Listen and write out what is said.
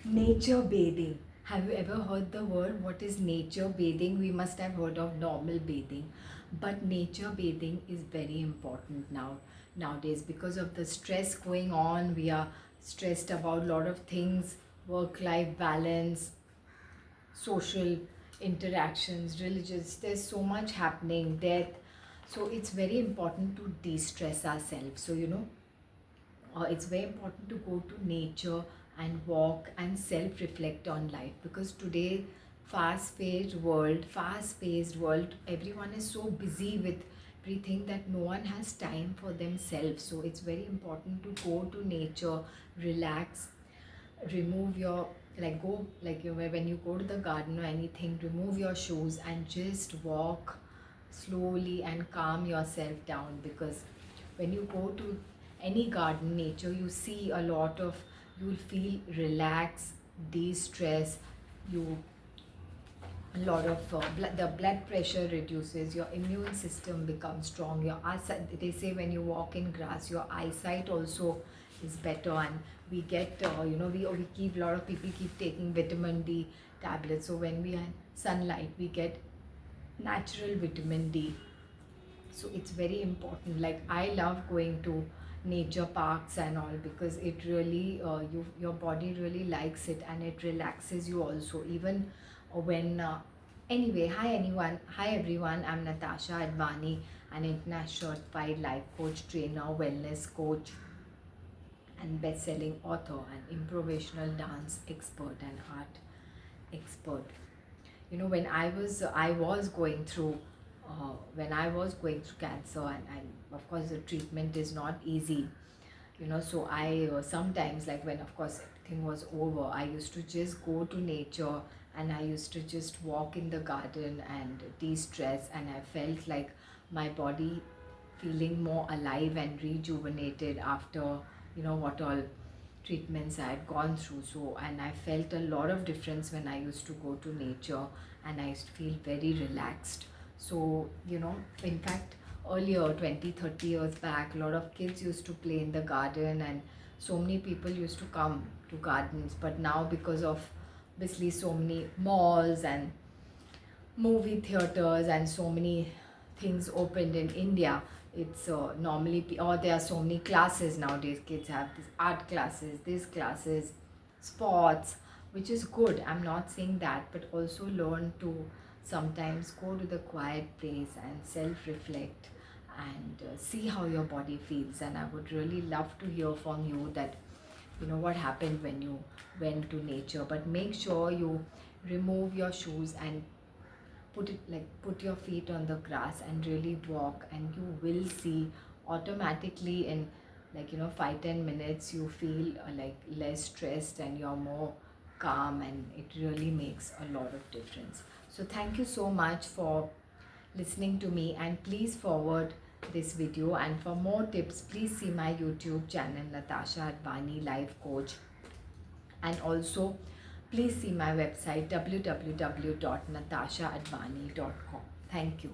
Nature bathing. Have you ever heard the word? What is nature bathing? We must have heard of normal bathing, but nature bathing is very important nowadays because of the stress going on. We are stressed about a lot of things, work-life balance, social interactions, religious. There's so much happening, death. So it's very important to de-stress ourselves. So it's very important to go to nature and walk and self-reflect on life, because today fast-paced world, everyone is so busy with everything that no one has time for themselves. So it's very important to go to nature, relax, remove your, like, go, like, when you go to the garden or anything, remove your shoes and just walk slowly and calm yourself down. Because when you go to any garden, nature, you see a lot of, you'll feel relaxed, de-stress, you, a lot of the blood pressure reduces, your immune system becomes strong, your eyesight, they say when you walk in grass, your eyesight also is better. And we get we keep, a lot of people keep taking vitamin D tablets, so when we are in sunlight we get natural vitamin D. So it's very important. Like, I love going to nature parks and all, because it really your body really likes it and it relaxes you also. Even when anyway, hi everyone, I'm Natasha Advani, an international certified life coach, trainer, wellness coach, and best-selling author, and improvisational dance expert and art expert. When I was going through cancer, and of course the treatment is not easy. So I sometimes, like, when of course everything was over, I used to just go to nature and I used to just walk in the garden and de-stress, and I felt like my body feeling more alive and rejuvenated after what all treatments I had gone through. So, and I felt a lot of difference when I used to go to nature, and I used to feel very relaxed. So, in fact, earlier, 20, 30 years back, a lot of kids used to play in the garden, and so many people used to come to gardens. But now, because of obviously so many malls and movie theaters and so many things opened in India, it's normally, or there are so many classes nowadays. Kids have these art classes, these classes, sports, which is good. I'm not saying that, but also learn to sometimes go to the quiet place and self-reflect and see how your body feels. And I would really love to hear from you that what happened when you went to nature. But make sure you remove your shoes and put your feet on the grass and really walk, and you will see automatically in, 5-10 minutes you feel like less stressed and you're more calm, and it really makes a lot of difference. So thank you so much for listening to me, and please forward this video. And for more tips, please see my YouTube channel, Natasha Advani Life Coach. And also, please see my website, www.natashaadvani.com. Thank you.